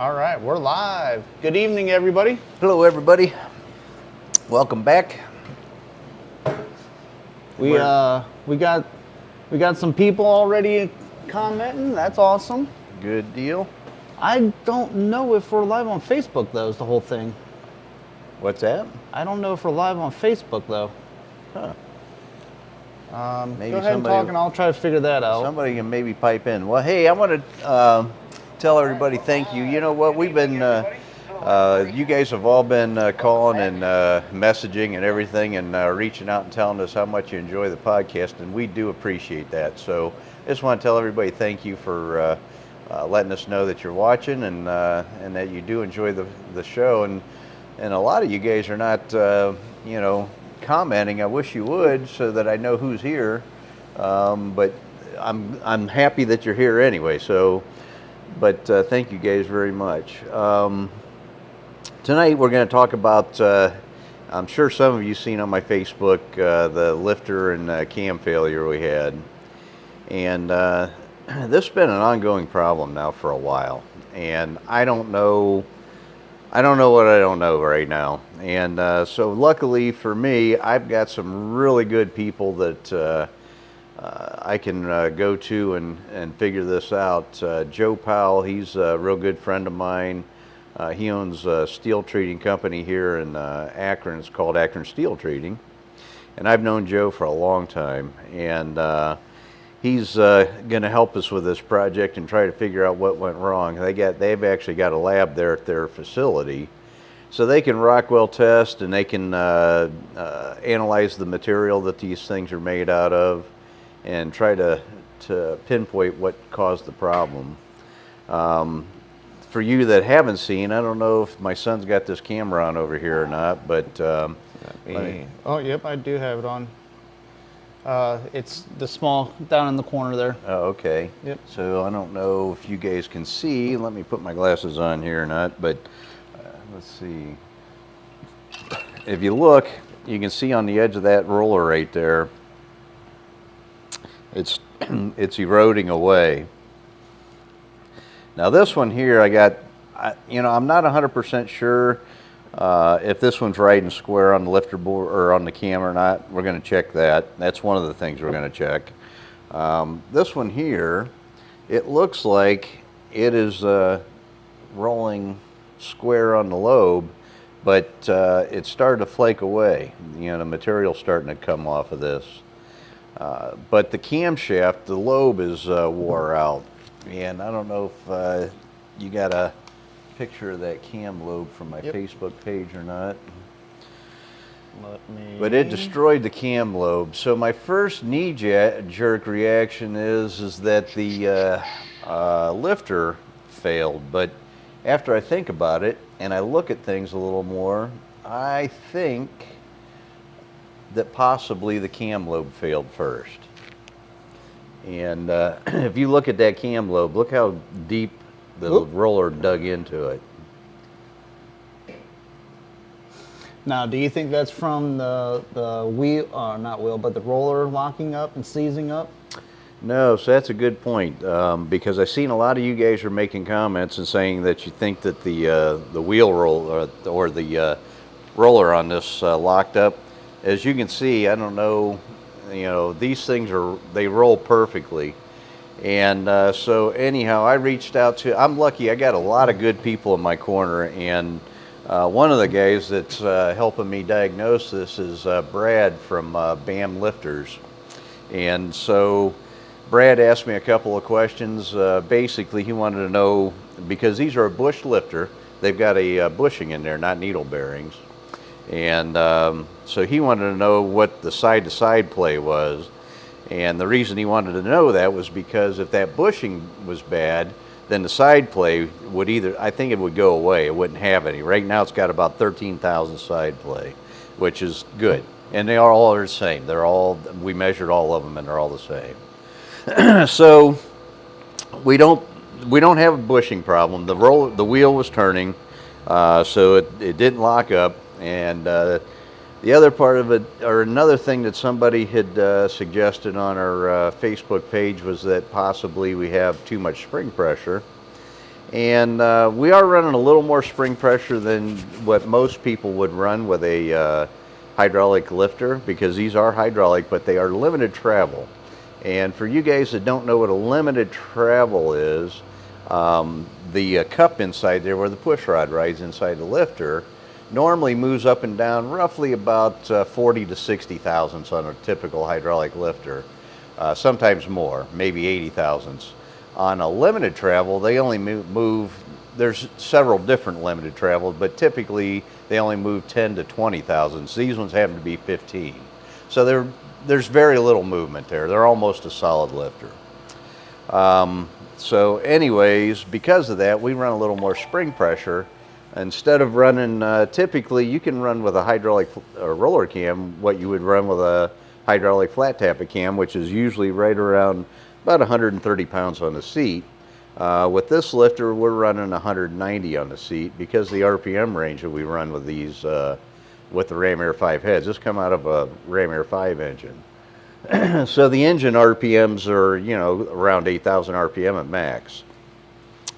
All right, we're live. Good evening, everybody. Hello, everybody. Welcome back. We got some people already commenting. That's awesome. Good deal. I don't know if we're live on Facebook though. Is the whole thing? What's that? I don't know if we're live on Facebook though. Huh. Go ahead and talk, and I'll try to figure that out. Somebody can maybe pipe in. Well, hey, I want to tell everybody thank you. You know what? We've been, you guys have all been calling and messaging and everything, and reaching out and telling us how much you enjoy the podcast, and we do appreciate that. So I just want to tell everybody thank you for letting us know that you're watching and that you do enjoy the show. And a lot of you guys are not, commenting. I wish you would, so that I know who's here. But I'm happy that you're here anyway. So, but thank you guys very much. Tonight we're going to talk about. I'm sure some of you seen on my Facebook the lifter and cam failure we had, and this has been an ongoing problem now for a while, and I don't know what I don't know right now. And so luckily for me, I've got some really good people that I can go to and figure this out. Joe Powell, he's a real good friend of mine. He owns a steel treating company here in Akron. It's called Akron Steel Treating. And I've known Joe for a long time. And he's going to help us with this project and try to figure out what went wrong. They've actually got a lab there at their facility, so they can Rockwell test and they can analyze the material that these things are made out of and try to pinpoint what caused the problem. For you that haven't seen, I don't know if my son's got this camera on over here or not, but oh, yep, I do have it on. It's the small down in the corner there. Oh, okay. Yep. So I don't know if you guys can see. Let me put my glasses on here or not, but let's see. If you look, you can see on the edge of that roller right there, it's eroding away. Now this one here, I'm not 100% sure if this one's right and square on the lifter board or on the cam or not. We're going to check that. That's one of the things we're going to check. This one here, it looks like it is rolling square on the lobe, but it started to flake away. The material's starting to come off of this. But the camshaft, the lobe is wore out. And I don't know if you got a picture of that cam lobe from my Facebook page or not. But it destroyed the cam lobe. So my first knee-jerk reaction is that the lifter failed. But after I think about it and I look at things a little more, I think that possibly the cam lobe failed first. And if you look at that cam lobe, look how deep the roller dug into it. Now, do you think that's from the wheel, but the roller locking up and seizing up? No, so that's a good point, because I've seen a lot of you guys are making comments and saying that you think that the wheel roll or the roller on this locked up. As you can see, I don't know. These things they roll perfectly. And so anyhow, I reached out to, I'm lucky, I got a lot of good people in my corner, and one of the guys that's helping me diagnose this is Brad from BAM Lifters. And so Brad asked me a couple of questions. Basically, he wanted to know, because these are a bush lifter, they've got a bushing in there, not needle bearings. And so he wanted to know what the side-to-side play was. And the reason he wanted to know that was because if that bushing was bad, then the side play would I think it would go away. It wouldn't have any. Right now it's got about 13,000 side play, which is good. And they are the same. We measured all of them and they're all the same. So we don't have a bushing problem. The wheel was turning, so it didn't lock up. And the other part of it, or another thing that somebody had suggested on our Facebook page, was that possibly we have too much spring pressure. And we are running a little more spring pressure than what most people would run with a hydraulic lifter, because these are hydraulic, but they are limited travel. And for you guys that don't know what a limited travel is, the cup inside there where the push rod rides inside the lifter normally moves up and down roughly about 40 to 60 thousandths on a typical hydraulic lifter. Sometimes more, maybe 80 thousandths. On a limited travel, they only move, there's several different limited travels, but typically they only move 10 to 20 thousandths. These ones happen to be 15. So there's very little movement there. They're almost a solid lifter. So anyways, because of that, we run a little more spring pressure. Instead of running, typically you can run with a hydraulic roller cam what you would run with a hydraulic flat tappet cam, which is usually right around about 130 pounds on the seat. With this lifter, we're running 190 on the seat because the RPM range that we run with these, with the Ram Air 5 heads, this come out of a Ram Air 5 engine. So the engine RPMs are, you know, around 8,000 RPM at max.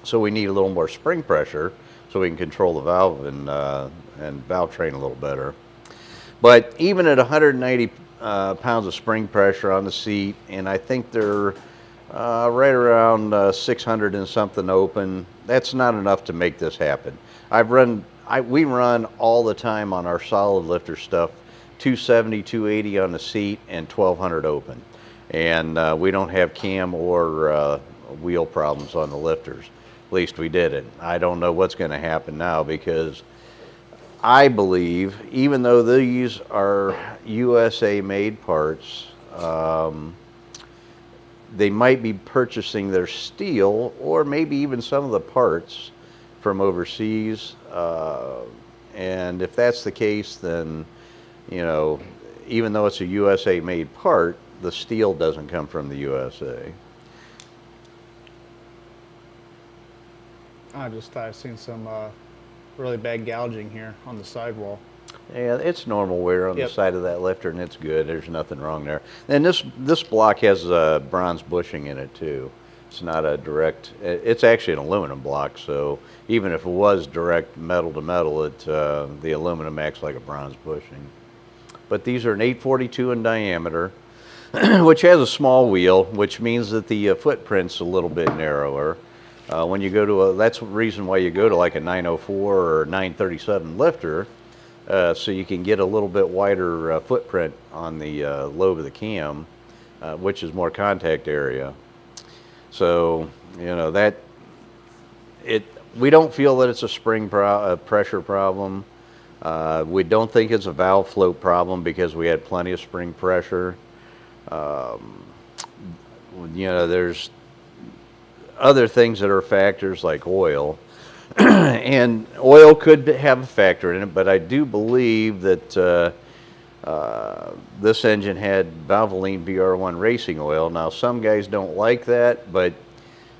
So we need a little more spring pressure so we can control the valve and valve train a little better. But even at 190 pounds of spring pressure on the seat, and I think they're right around 600 and something open, that's not enough to make this happen. We run all the time on our solid lifter stuff 270, 280 on the seat and 1200 open, and we don't have cam or wheel problems on the lifters. At least we didn't. I don't know what's going to happen now, because I believe, even though these are USA made parts, they might be purchasing their steel or maybe even some of the parts from overseas. And if that's the case, then, you know, even though it's a USA made part, the steel doesn't come from the USA. I just thought I've seen some really bad gouging here on the sidewall. Yeah, it's normal wear on the side of that lifter, and it's good. There's nothing wrong there. And this block has bronze bushing in it too. It's not a direct. It's actually an aluminum block, so even if it was direct metal to metal, the aluminum acts like a bronze bushing. But these are an 842 in diameter, which has a small wheel, which means that the footprint's a little bit narrower. When you go to that's the reason why you go to like a 904 or 937 lifter, so you can get a little bit wider footprint on the lobe of the cam, which is more contact area. So, you know, we don't feel that it's a spring pressure problem. We don't think it's a valve float problem because we had plenty of spring pressure. You know, there's other things that are factors like oil. And oil could have a factor in it, but I do believe that this engine had Valvoline VR1 racing oil. Now, some guys don't like that, but,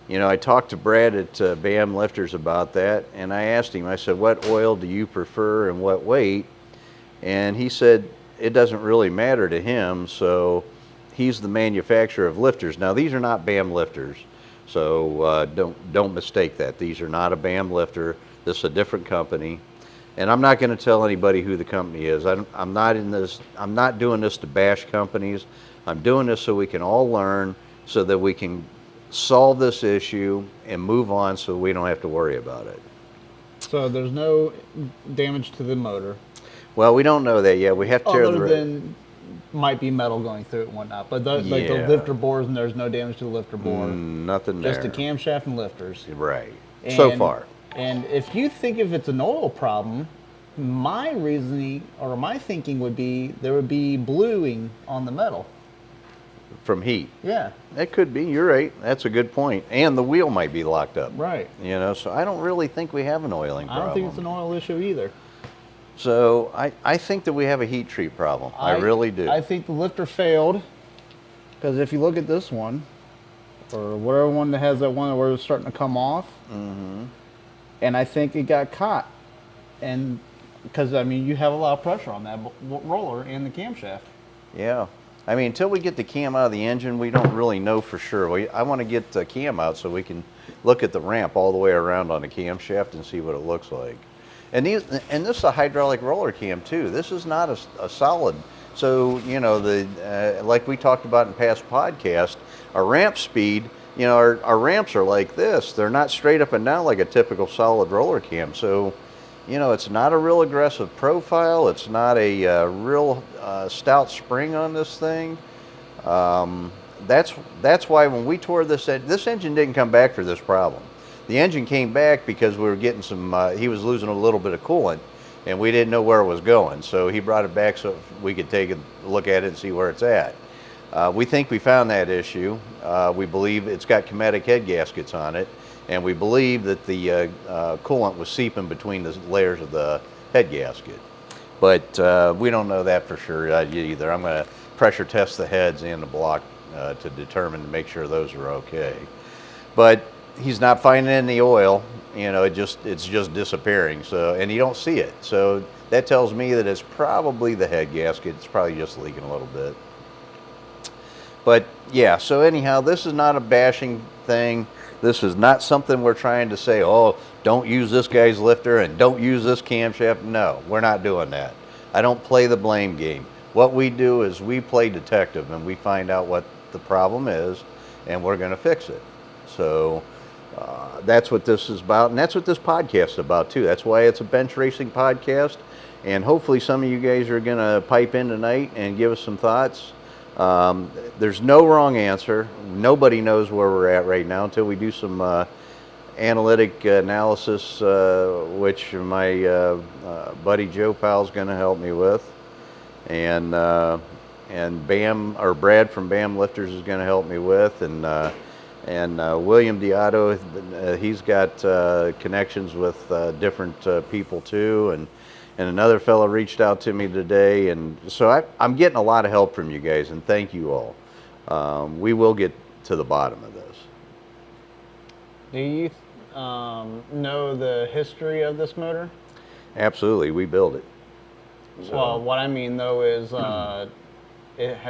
you know, I talked to Brad at BAM Lifters about that, and I asked him, I said, what oil do you prefer and what weight? And he said it doesn't really matter to him, so he's the manufacturer of lifters. Now, these are not BAM lifters. So don't mistake that. These are not a BAM lifter. This is a different company, and I'm not going to tell anybody who the company is. I'm not in this. I'm not doing this to bash companies. I'm doing this so we can all learn, so that we can solve this issue and move on, so we don't have to worry about it. So there's no damage to the motor. Well, we don't know that yet. We have to tear Other than might be metal going through it and whatnot, but like the lifter bores, and there's no damage to the lifter bore. Nothing there. Just the camshaft and lifters. Right. So far. And if you think if it's an oil problem, my reasoning or my thinking would be there would be bluing on the metal. From heat. Yeah. That could be. You're right. That's a good point. And the wheel might be locked up. Right. You know, so I don't really think we have an oiling problem. I don't think it's an oil issue either. So I think that we have a heat treat problem. I really do. I think the lifter failed, because if you look at this one, or whatever one that has that one where it's starting to come off, and I think it got caught, and because I mean you have a lot of pressure on that roller and the camshaft. Yeah. I mean, until we get the cam out of the engine, we don't really know for sure. I want to get the cam out so we can look at the ramp all the way around on the camshaft and see what it looks like. And this is a hydraulic roller cam too. This is not a solid. So, you know, like we talked about in past podcasts, our ramp speed, you know, our ramps are like this. They're not straight up and down like a typical solid roller cam. So, you know, it's not a real aggressive profile. It's not a real stout spring on this thing. That's why when we tore this engine didn't come back for this problem. The engine came back because we were getting some, he was losing a little bit of coolant and we didn't know where it was going. So he brought it back so we could take a look at it and see where it's at. We think we found that issue. We believe it's got Cometic head gaskets on it, and we believe that the coolant was seeping between the layers of the head gasket. But we don't know that for sure either. I'm going to pressure test the heads and the block to determine to make sure those are okay. But he's not finding any oil. You know, it's just disappearing. So, and you don't see it. So that tells me that it's probably the head gasket. It's probably just leaking a little bit. But yeah, so anyhow, this is not a bashing thing. This is not something we're trying to say, oh, don't use this guy's lifter and don't use this camshaft. No, we're not doing that. I don't play the blame game. What we do is we play detective and we find out what the problem is and we're going to fix it. So that's what this is about, and that's what this podcast is about too. That's why it's a bench racing podcast, and hopefully some of you guys are going to pipe in tonight and give us some thoughts. There's no wrong answer. Nobody knows where we're at right now until we do some analytic analysis, which my buddy Joe Powell's going to help me with, and Bam, or Brad from Bam Lifters is going to help me with, and William Diotto, he's got connections with different people too, and another fellow reached out to me today, and so I'm getting a lot of help from you guys, and thank you all. We will get to the bottom of this. Do you know the history of this motor? Absolutely, we build it. So. Well, what I mean though is, has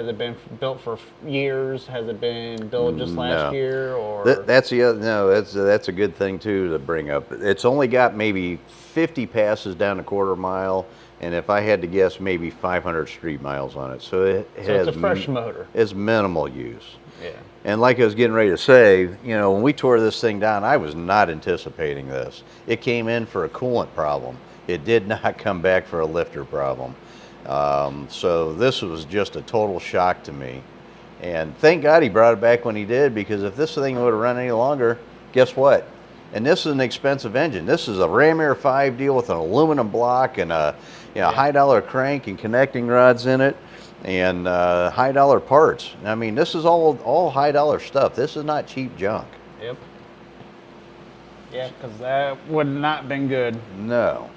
it been built for years? Has it been built just last year, or that's the other? No, that's a good thing too to bring up. It's only got maybe 50 passes down a quarter mile, and if I had to guess, maybe 500 street miles on it. So it's a fresh motor. It's minimal use. Yeah. And like I was getting ready to say, you know, when we tore this thing down, I was not anticipating this. It came in for a coolant problem. It did not come back for a lifter problem. So this was just a total shock to me. And thank God he brought it back when he did, because if this thing would have run any longer, guess what? And this is an expensive engine. This is a Ram Air 5 deal with an aluminum block and a high dollar crank and connecting rods in it, and high dollar parts. I mean, this is all high dollar stuff. This is not cheap junk. Yep. Yeah, because that would not have been good. No.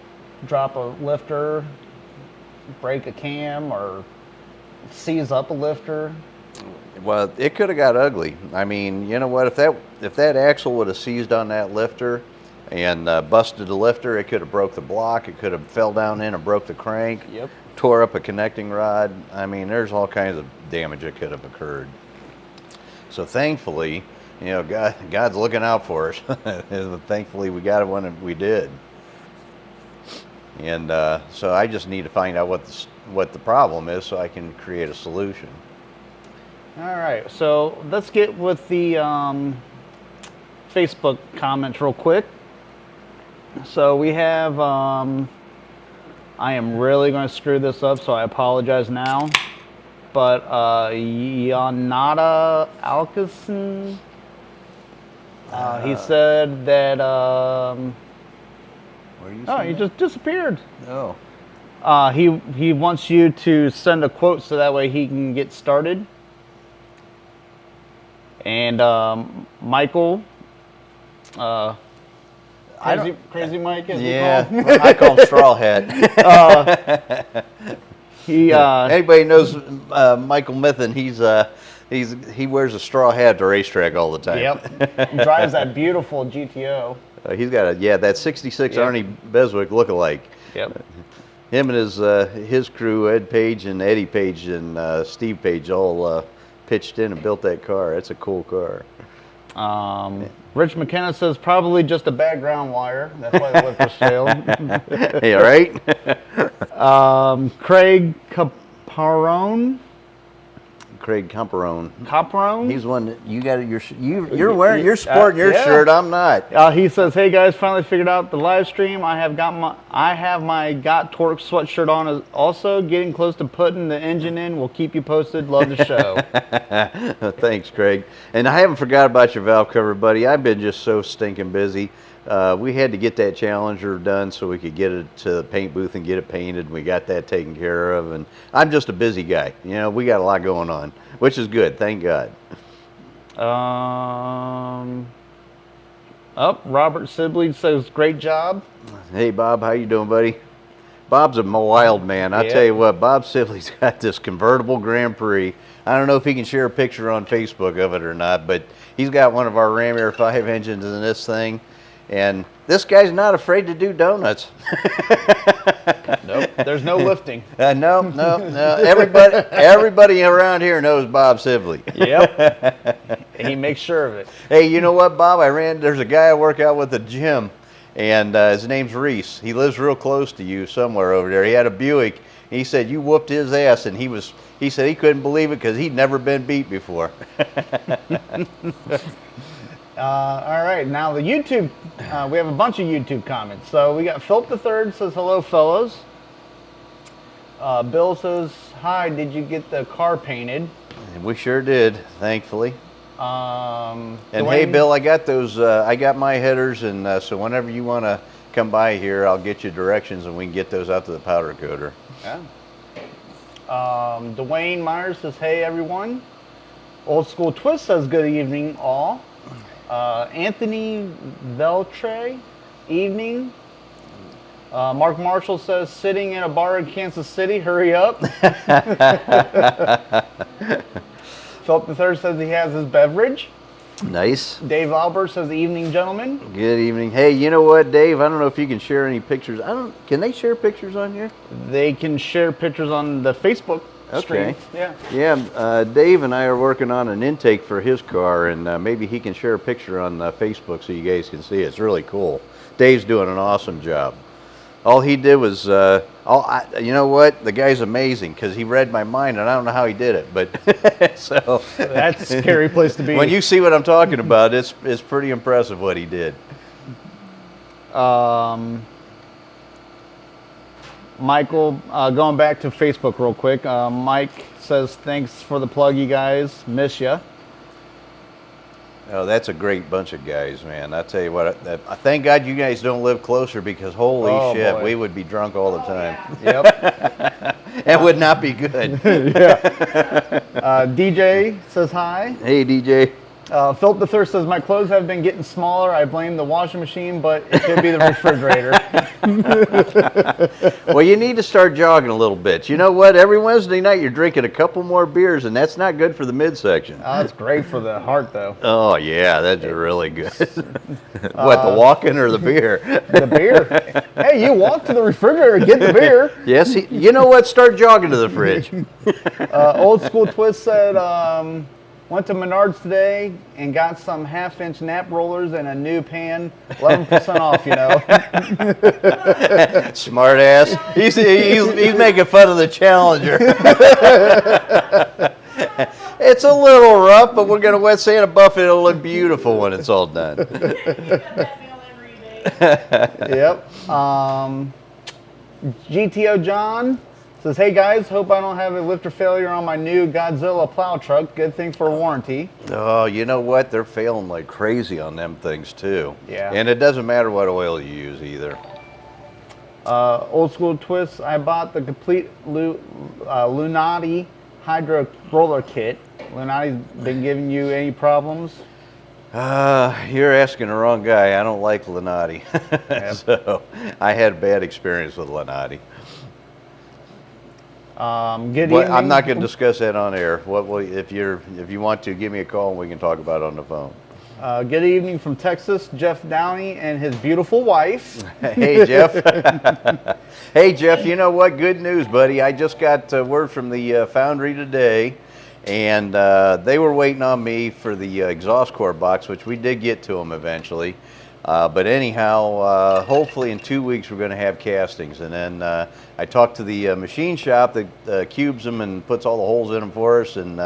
Drop a lifter, break a cam, or seize up a lifter. Well, it could have got ugly. I mean, you know what? If that axle would have seized on that lifter and busted the lifter, it could have broke the block. It could have fell down in and broke the crank. Yep. Tore up a connecting rod. I mean, there's all kinds of damage that could have occurred. So thankfully, you know, God's looking out for us. Thankfully, we got it when we did. And so I just need to find out what the problem is so I can create a solution. All right, so let's get with the Facebook comments real quick. So we have, I am really going to screw this up, so I apologize now. But Yanada Alkison, he said that, he just disappeared. Oh. He wants you to send a quote so that way he can get started. And Michael, Crazy Mike, as we call him. I call him Straw Hat. Anybody knows Michael Mithen? He wears a straw hat at the racetrack all the time. Yep. He drives that beautiful GTO. He's got that 66 Arnie Beswick lookalike. Yep. Him and his crew, Ed Page and Eddie Page and Steve Page, all pitched in and built that car. It's a cool car. Rich McKenna says probably just a background wire. That's why the lifter failed. Yeah, right. Craig Caparone. Craig Camperone. Caparone. He's one that you got you're wearing. You're sporting your yeah. shirt. I'm not. He says, "Hey guys, finally figured out the live stream. I have my Got Torque sweatshirt on. Also, getting close to putting the engine in. We'll keep you posted. Love the show." Thanks, Craig. And I haven't forgot about your valve cover, buddy. I've been just so stinking busy. We had to get that Challenger done so we could get it to the paint booth and get it painted. We got that taken care of, and I'm just a busy guy. You know, we got a lot going on, which is good. Thank God. Robert Sibley says, "Great job." Hey, Bob, how you doing, buddy? Bob's a wild man. I tell you what, Bob Sibley's got this convertible Grand Prix. I don't know if he can share a picture on Facebook of it or not, but he's got one of our Ram Air 5 engines in this thing. And this guy's not afraid to do donuts. Nope, there's no lifting. No. Everybody around here knows Bob Sibley. Yep. He makes sure of it. Hey, you know what, Bob? There's a guy I work out with at the gym, and his name's Reese. He lives real close to you somewhere over there. He had a Buick. He said you whooped his ass, and he said he couldn't believe it because he'd never been beat before. All right, now the YouTube, we have a bunch of YouTube comments. So we got Philip III says, "Hello, fellows." Bill says, "Hi, did you get the car painted?" We sure did, thankfully. And hey, Bill, I got those. I got my headers, and so whenever you want to come by here, I'll get you directions, and we can get those out to the powder coater. Yeah. Dwayne Myers says, "Hey, everyone." Old School Twist says, "Good evening, all." Anthony Veltre, evening. Mark Marshall says, "Sitting in a bar in Kansas City, hurry up." Philip III says he has his beverage. Nice. Dave Albert says, "Evening, gentlemen." Good evening. Hey, you know what, Dave? I don't know if you can share any pictures. Can they share pictures on here? They can share pictures on the Facebook stream. Okay. Yeah. Yeah, Dave and I are working on an intake for his car, and maybe he can share a picture on Facebook so you guys can see it. It's really cool. Dave's doing an awesome job. All he did was, you know what? The guy's amazing because he read my mind, and I don't know how he did it, but so that's a scary place to be. When you see what I'm talking about, it's pretty impressive what he did. Michael, going back to Facebook real quick. Mike says, "Thanks for the plug, you guys. Miss ya." Oh, that's a great bunch of guys, man. I tell you what, I thank God you guys don't live closer because holy shit, boy. we would be drunk all the time. Yep. That would not be good. Yeah. DJ says hi. Hey, DJ. Philip III says, "My clothes have been getting smaller. I blame the washing machine, but it could be the refrigerator." Well, you need to start jogging a little bit. You know what? Every Wednesday night you're drinking a couple more beers, and that's not good for the midsection. That's great for the heart, though. Oh, yeah, that's really good. What, the walking or the beer? The beer. Hey, you walk to the refrigerator, get the beer. Yes, you know what? Start jogging to the fridge. Old School Twist said, "Went to Menards today and got some half-inch nap rollers and a new pan, 11% off, you know." Smart ass. He's making fun of the Challenger. It's a little rough, but we're going to wet sand a buff. It'll look beautiful when it's all done. Yep. GTO John says, "Hey guys, hope I don't have a lifter failure on my new Godzilla plow truck. Good thing for warranty." Oh, you know what? They're failing like crazy on them things too. Yeah. And it doesn't matter what oil you use either. Old School Twist, "I bought the complete Lunati Hydro roller kit. Lunati's been giving you any problems?" You're asking the wrong guy. I don't like Lunati. So I had a bad experience with Lunati. Good evening. I'm not going to discuss that on air. If you want to, give me a call and we can talk about it on the phone. Good evening from Texas, Jeff Downey and his beautiful wife. Hey, Jeff. Hey, Jeff, you know what? Good news, buddy. I just got word from the foundry today, and they were waiting on me for the exhaust core box, which we did get to them eventually. But anyhow, hopefully in 2 weeks we're going to have castings. And then I talked to the machine shop that cubes them and puts all the holes in them for us, and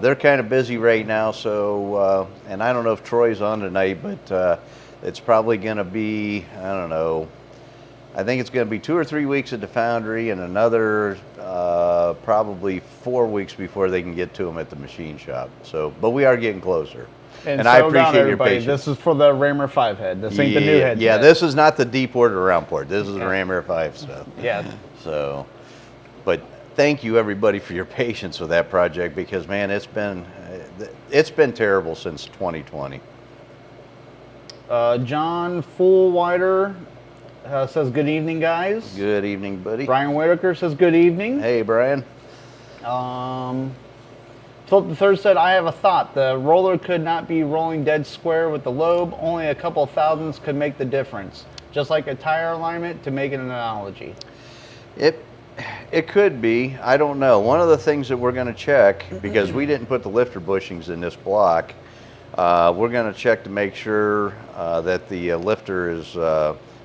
they're kind of busy right now. So, and I don't know if Troy's on tonight, but it's probably going to be, I don't know, I think it's going to be 2 or 3 weeks at the foundry and another probably 4 weeks before they can get to them at the machine shop. So, but we are getting closer. And I appreciate your patience. This is for the Rammer 5 head. This ain't the new head. Yeah, this is not the Deepwater round port. This is the Rammer 5 stuff. Yeah. So, but thank you everybody for your patience with that project, because man, it's been terrible since 2020. John Fullwider says good evening, guys. Good evening, buddy. Brian Whitaker says good evening. Hey, Brian. Philip III said, I have a thought. The roller could not be rolling dead square with the lobe. Only a couple of thousandths could make the difference. Just like a tire alignment, to make an analogy. It could be. I don't know. One of the things that we're going to check, because we didn't put the lifter bushings in this block, we're going to check to make sure that the lifter is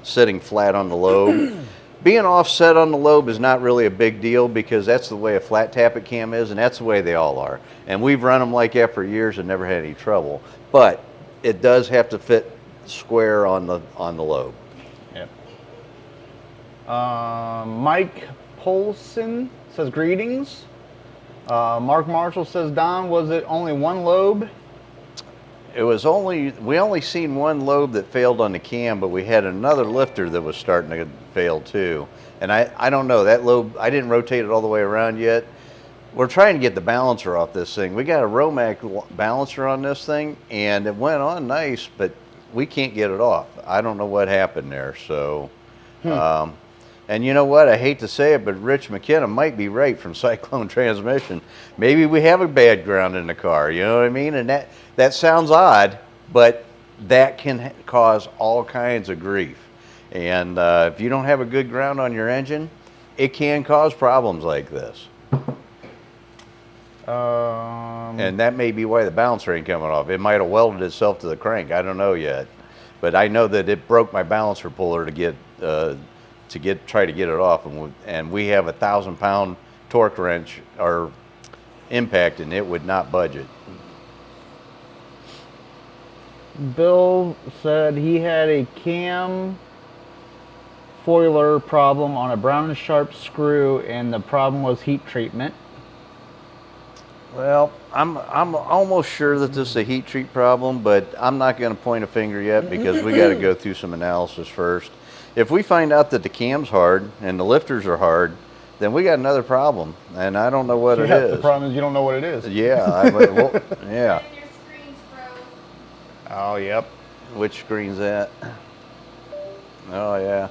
sitting flat on the lobe. Being offset on the lobe is not really a big deal, because that's the way a flat tappet cam is, and that's the way they all are. And we've run them like that for years and never had any trouble. But it does have to fit square on the lobe. Yep. Mike Polson says greetings. Mark Marshall says, Don, was it only one lobe? We only seen one lobe that failed on the cam, but we had another lifter that was starting to fail too. And I don't know, that lobe, I didn't rotate it all the way around yet. We're trying to get the balancer off this thing. We got a Romac balancer on this thing, and it went on nice, but we can't get it off. I don't know what happened there. So, and you know what? I hate to say it, but Rich McKenna might be right from Cyclone Transmission. Maybe we have a bad ground in the car. You know what I mean? And that sounds odd, but that can cause all kinds of grief. And if you don't have a good ground on your engine, it can cause problems like this. And that may be why the balancer ain't coming off. It might have welded itself to the crank. I don't know yet. But I know that it broke my balancer puller to try to get it off. And we have a 1,000-pound torque wrench or impact, and it would not budge it. Bill said he had a cam foiler problem on a Brown and Sharp screw, and the problem was heat treatment. Well, I'm almost sure that this is a heat treat problem, but I'm not going to point a finger yet, because we got to go through some analysis first. If we find out that the cam's hard and the lifters are hard, then we got another problem, and I don't know what it is. The problem is you don't know what it is. Yeah, yeah. Oh, yep. Which screen's that? Oh, yeah.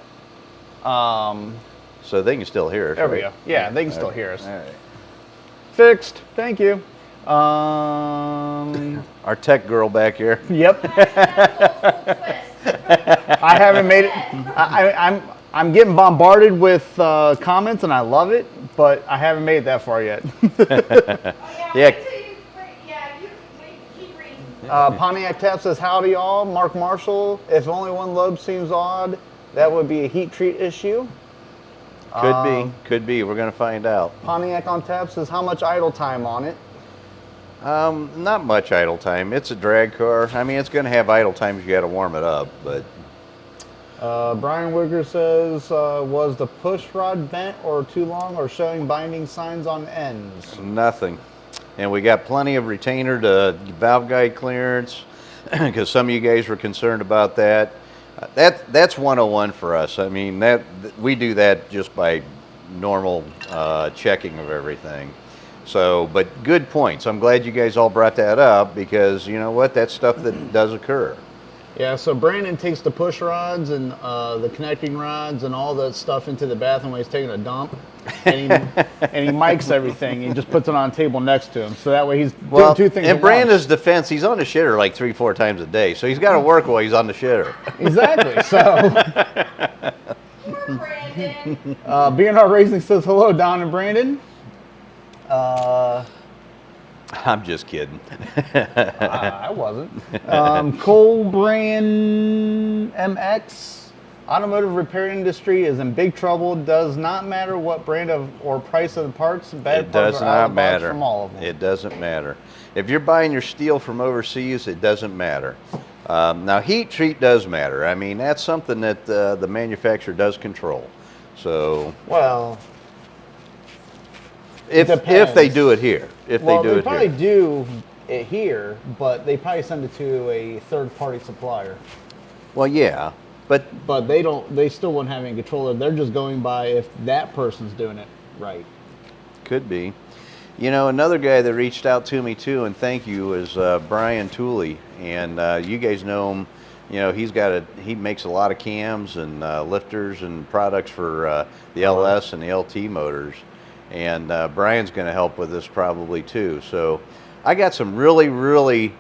So they can still hear us, There we right? go. Yeah, they can still hear us. All right. Fixed. Thank you. Our tech girl back here. Yep. I haven't made it. I'm getting bombarded with comments, and I love it, but I haven't made it that far yet. Yeah. Pontiac Tap says, howdy y'all. Mark Marshall, if only one lobe seems odd, that would be a heat treat issue. Could be. We're going to find out. Pontiac on Tap says, how much idle time on it? Not much idle time. It's a drag car. I mean, it's going to have idle time if you got to warm it up, but. Brian Wigger says, was the push rod bent or too long or showing binding signs on ends? Nothing. And we got plenty of retainer to valve guide clearance, because some of you guys were concerned about that. That's 101 for us. I mean, we do that just by normal checking of everything. So, but good points. I'm glad you guys all brought that up, because you know what? That's stuff that does occur. Yeah, so Brandon takes the push rods and the connecting rods and all that stuff into the bathroom when he's taking a dump, and he mics everything. He just puts it on a table next to him, so that way he's doing two things in at Brandon's once. defense, he's on the shitter like 3-4 times a day, so he's got to work while he's on the shitter. Exactly. So, Poor Brandon. B&R Racing says hello, Don and Brandon. I'm just kidding. I wasn't. Cole Brand MX. Automotive repair industry is in big trouble. Does not matter what brand of or price of the parts. Bad It parts does are out not of the box matter. from all of them. It doesn't matter. If you're buying your steel from overseas, it doesn't matter. Now, heat treat does matter. I mean, that's something that the manufacturer does control. So, Well, if depends. they do it here, if well, they do they it probably here. do it here, but they probably send it to a third-party supplier. Well, yeah, but But they don't. They still wouldn't have any control of it. They're just going by if that person's doing it right. could be. You know, another guy that reached out to me too, and thank you, is Brian Tooley, and you guys know him. You know, he makes a lot of cams and lifters and products for the LS and the LT motors, and Brian's going to help with this probably too. So, I got some really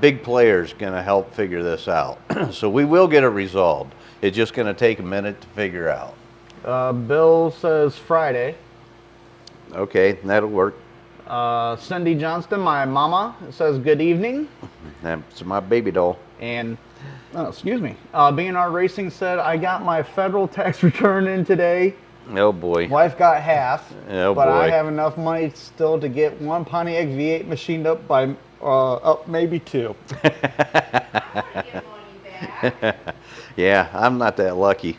big players going to help figure this out. So we will get it resolved. It's just going to take a minute to figure out. Bill says Friday. Okay, that'll work. Cindy Johnston, my mama, says good evening. That's my baby doll. And, oh, excuse me, B&R Racing said, I got my federal tax return in today. Oh boy. Wife got half, Oh, but I boy. have enough money still to get one Pontiac V8 machined up by, up maybe two. I want to get money back. Yeah, I'm not that lucky.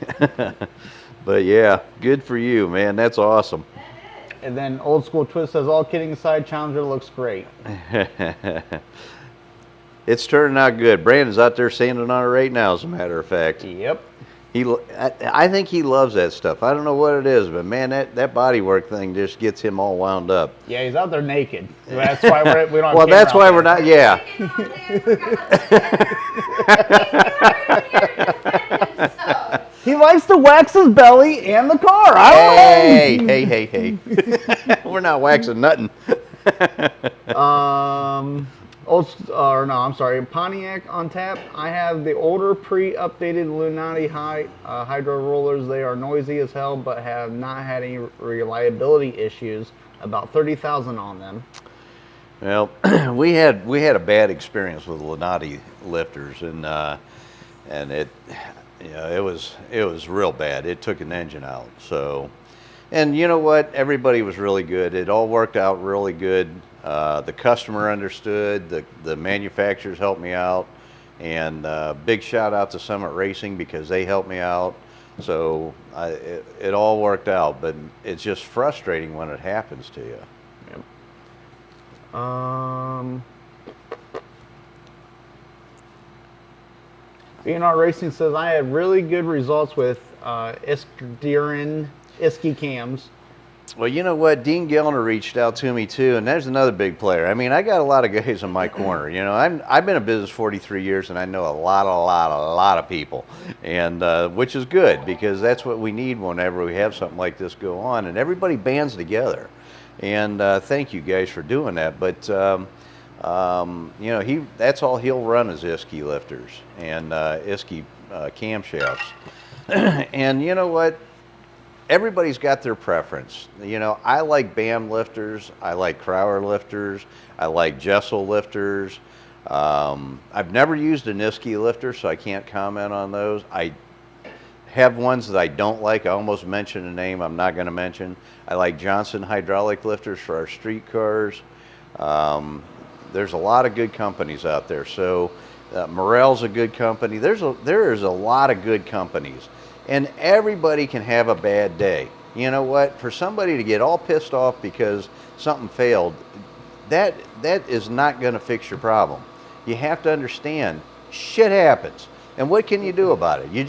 But yeah, good for you, man. That's awesome. And then Old School Twist says, all kidding aside, Challenger looks great. It's turning out good. Brandon's out there sanding on it right now, as a matter of fact. Yep. I think he loves that stuff. I don't know what it is, but man, that bodywork thing just gets him all wound up. Yeah, he's out there naked. That's why we don't have Well, camera that's out why there. we're not. Yeah. He likes to wax his belly and the car. I don't know. Hey. We're not waxing nothing. I'm sorry. Pontiac on tap. I have the older pre-updated Lunati hydro rollers. They are noisy as hell, but have not had any reliability issues. About 30,000 on them. Well, we had a bad experience with Lunati lifters, and it, you know, it was real bad. It took an engine out. So, and you know what? Everybody was really good. It all worked out really good. The customer understood. The manufacturers helped me out, and big shout out to Summit Racing because they helped me out. So it all worked out, but it's just frustrating when it happens to you. B&R Racing says I had really good results with Iski cams. Well, you know what? Dean Gellner reached out to me too, and there's another big player. I mean, I got a lot of guys in my corner. You know, I've been in business 43 years, and I know a lot of people, and which is good because that's what we need whenever we have something like this go on, and everybody bands together. And thank you guys for doing that. But you know, that's all he'll run is Iski lifters and Iski camshafts. And you know what? Everybody's got their preference. You know, I like BAM lifters, I like Crowder lifters, I like Jessel lifters. I've never used an Iski lifter, so I can't comment on those. I have ones that I don't like. I almost mentioned a name I'm not going to mention. I like Johnson hydraulic lifters for our street cars. There's a lot of good companies out there. So Morel's a good company. There is a lot of good companies. And everybody can have a bad day. You know what? For somebody to get all pissed off because something failed, that is not going to fix your problem. You have to understand, shit happens. And what can you do about it? You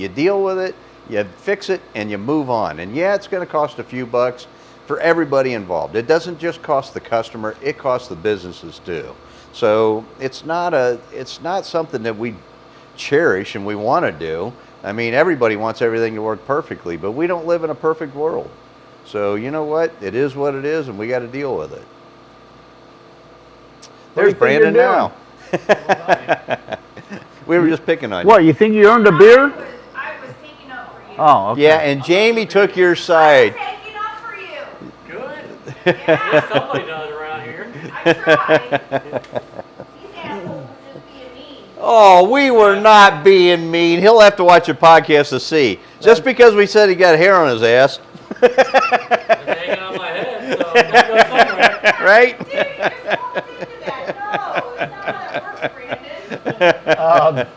deal with it, you fix it, and you move on. And yeah, it's going to cost a few bucks for everybody involved. It doesn't just cost the customer, it costs the businesses too. So it's not something that we cherish and we want to do. I mean, everybody wants everything to work perfectly, but we don't live in a perfect world. So you know what? It is what it is, and we got to deal with it. There's Brandon now. We were just picking on you. What, you think you earned a beer? I was taking up for you. Oh, okay. Yeah, and Jamie took your I was side. taking up for you. Good. Yeah, Somebody does around here. I tried. These assholes were just being mean. Oh, we were not being mean. He'll have to watch your podcast to see. Just because we said he got hair on his ass. It's hanging on my head, so it must go somewhere. Right? Dude, you're supposed to do that. No, it's not how it works, Brandon.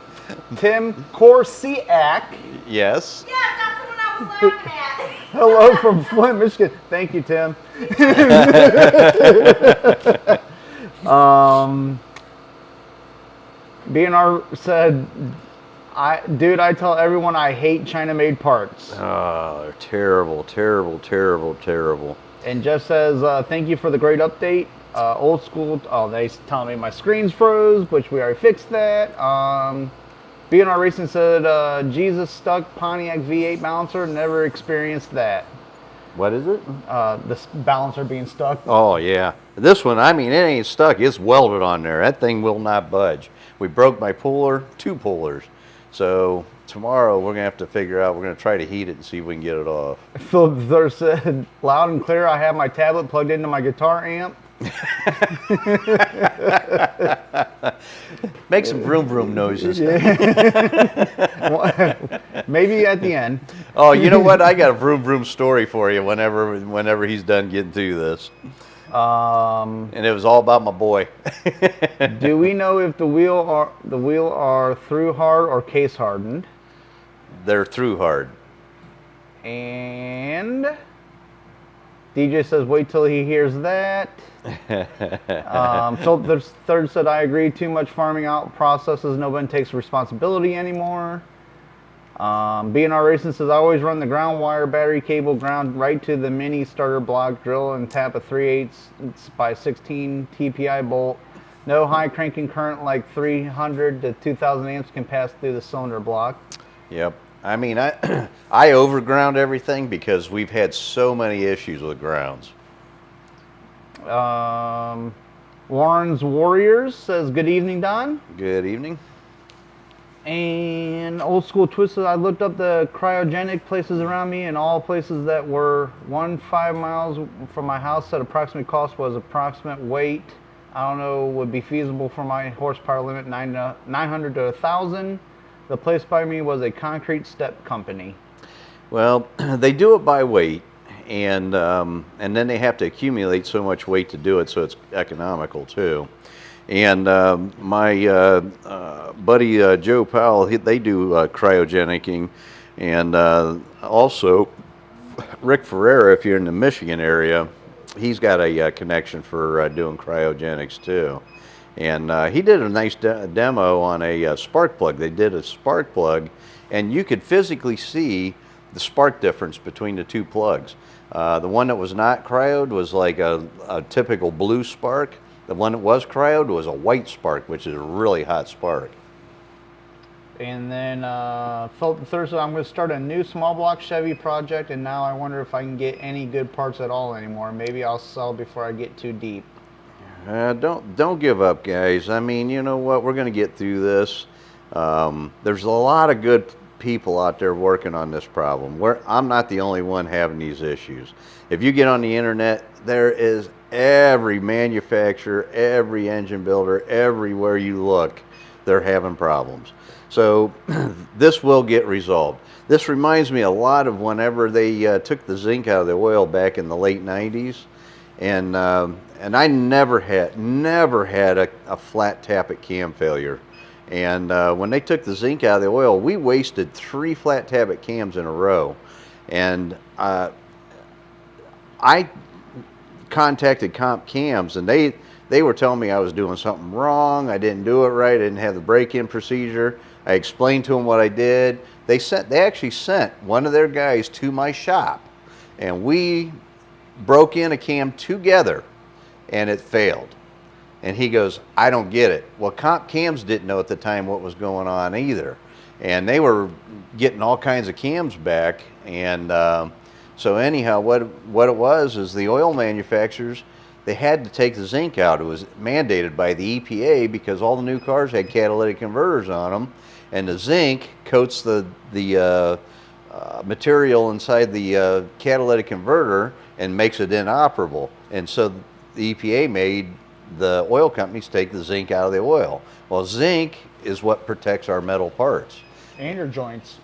Tim Corsiak. Yes. Yeah, that's the one I was laughing at. Hello from Flint, Michigan. Thank you, Tim. BNR said, dude, I tell everyone I hate China-made parts. Oh, they're terrible, terrible, terrible, terrible. And Jeff says, thank you for the great update. Old school, they telling me my screen's froze, which we already fixed that. BNR Racing said, Jesus stuck Pontiac V8 balancer, never experienced that. What is it? The balancer being stuck. Oh, yeah. This one, I mean, it ain't stuck. It's welded on there. That thing will not budge. We broke my puller, 2 pullers. So tomorrow we're going to have to figure out, we're going to try to heat it and see if we can get it off. Philip Thur said, loud and clear, I have my tablet plugged into my guitar amp. Make some vroom vroom noises. Maybe at the end. Oh, you know what? I got a vroom vroom story for you whenever he's done getting through this. And it was all about my boy. Do we know if the wheel are through hard or case hardened? They're through hard. And DJ says, wait till he hears that. So the third said, I agree. Too much farming out processes. Nobody takes responsibility anymore. BNR Racing says, I always run the ground wire battery cable ground right to the mini starter block drill and tap a 3/8 by 16 TPI bolt. No high cranking current like 300 to 2000 amps can pass through the cylinder block. Yep. I mean, I overground everything because we've had so many issues with grounds. Warren's Warriors says, good evening, Don. Good evening. And Old School Twisted, I looked up the cryogenic places around me, and all places that were 5 miles from my house said approximate cost was approximate weight. I don't know, would be feasible for my horsepower limit, 900 to 1,000. The place by me was a concrete step company. Well, they do it by weight, and then they have to accumulate so much weight to do it, so it's economical too. And my buddy Joe Powell, they do cryogenicking, and also Rick Ferreira, if you're in the Michigan area, he's got a connection for doing cryogenics too. And he did a nice demo on a spark plug. They did a spark plug, and you could physically see the spark difference between the 2 plugs. The one that was not cryoed was like a typical blue spark. The one that was cryoed was a white spark, which is a really hot spark. And then Philip III said, I'm going to start a new small block Chevy project, and now I wonder if I can get any good parts at all anymore. Maybe I'll sell before I get too deep. Don't give up, guys. I mean, you know what? We're going to get through this. There's a lot of good people out there working on this problem. I'm not the only one having these issues. If you get on the internet, there is every manufacturer, every engine builder, everywhere you look, they're having problems. So this will get resolved. This reminds me a lot of whenever they took the zinc out of the oil back in the late 90s. And I never had a flat tappet cam failure. And when they took the zinc out of the oil, we wasted 3 flat tappet cams in a row. And I contacted Comp Cams, and they were telling me I was doing something wrong. I didn't do it right. I didn't have the break-in procedure. I explained to them what I did. They actually sent one of their guys to my shop, and we broke in a cam together, and it failed. And he goes, I don't get it. Well, comp cams didn't know at the time what was going on either. And they were getting all kinds of cams back. And so anyhow, what it was is the oil manufacturers, they had to take the zinc out. It was mandated by the EPA because all the new cars had catalytic converters on them. And the zinc coats the material inside the catalytic converter and makes it inoperable. And so the EPA made the oil companies take the zinc out of the oil. Well, zinc is what protects our metal parts. And your joints.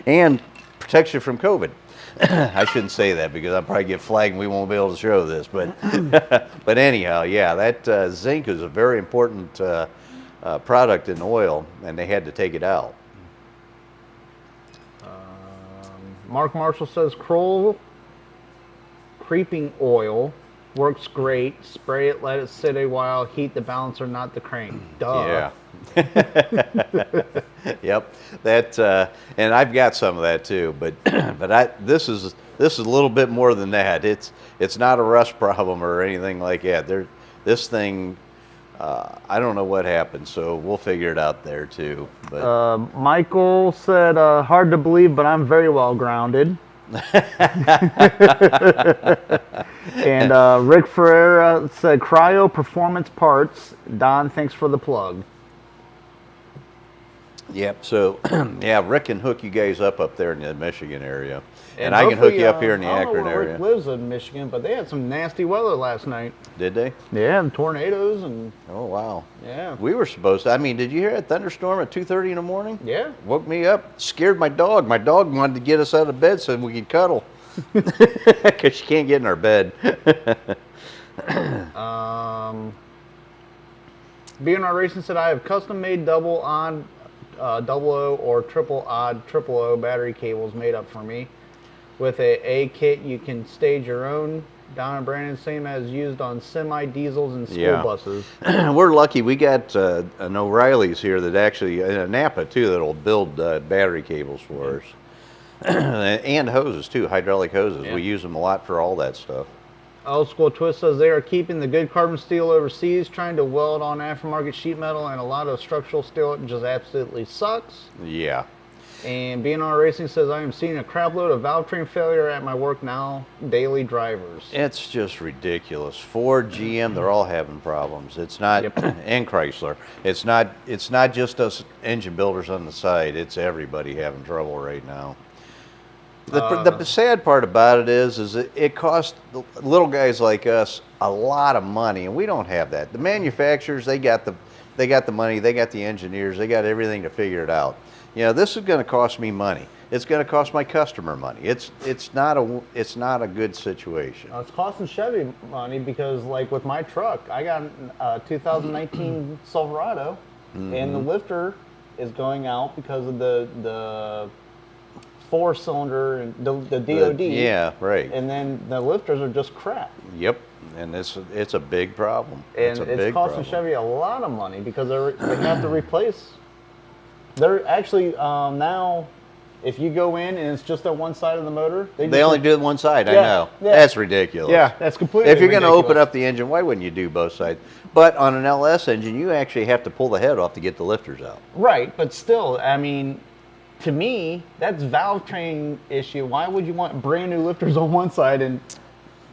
And protects you from COVID. I shouldn't say that because I'll probably get flagged and we won't be able to show this. But but anyhow, yeah, that zinc is a very important product in oil, and they had to take it out. Mark Marshall says Kroll creeping oil works great. Spray it, let it sit a while, heat the balancer, not the crank. Duh. Yeah. Yep. That and I've got some of that too, but this is a little bit more than that. It's not a rust problem or anything like that. This thing, I don't know what happened, so we'll figure it out there too. But Michael said, hard to believe, but I'm very well grounded. And Rick Ferreira said, Cryo Performance Parts. Don, thanks for the plug. Yep. So yeah, Rick can hook you guys up there in the Michigan area, and I can hook you up here in the I don't know Akron where area. Rick lives in Michigan, but they had some nasty weather last night. Did they? Yeah, and tornadoes and Oh wow. yeah. We were supposed to. I mean, did you hear that thunderstorm at 2:30 in the morning? Yeah. Woke me up, scared my dog. My dog wanted to get us out of bed so we could cuddle. Because she can't get in our bed. BNR Racing said, I have custom made double odd, double O or triple odd, triple O battery cables made up for me. With a kit, you can stage your own. Don and Brandon, same as used on semi-diesels and school buses. We're lucky. We got an O'Reilly's here that actually, and a Napa too, that'll build battery cables for us. And hoses too, hydraulic hoses. Yeah. We use them a lot for all that stuff. Old School Twist says they are keeping the good carbon steel overseas, trying to weld on aftermarket sheet metal and a lot of structural steel. It just absolutely sucks. Yeah. And BNR Racing says, I am seeing a crap load of valve train failure at my work now, daily drivers. It's just ridiculous. Ford, GM, they're all having problems. It's not, and Chrysler. It's not just us engine builders on the side. It's everybody having trouble right now. The sad part about it is it costs little guys like us a lot of money, and we don't have that. The manufacturers, they got the money, they got the engineers, they got everything to figure it out. You know, this is going to cost me money. It's going to cost my customer money. It's not a good situation. It's costing Chevy money because, like with my truck, I got a 2019 Silverado, and the lifter is going out because of the four-cylinder and the DOD. Yeah, right. And then the lifters are just crap. Yep, and it's a big problem. And it's costing Chevy a lot of money because they have to replace. They're actually now, if you go in and it's just that one side of the motor, they only do it one side. I Yeah, know. yeah. That's ridiculous. Yeah, that's completely. If you're going to open ridiculous. up the engine, why wouldn't you do both sides? But on an LS engine, you actually have to pull the head off to get the lifters out. Right, but still, I mean, to me, that's valve train issue. Why would you want brand new lifters on one side and?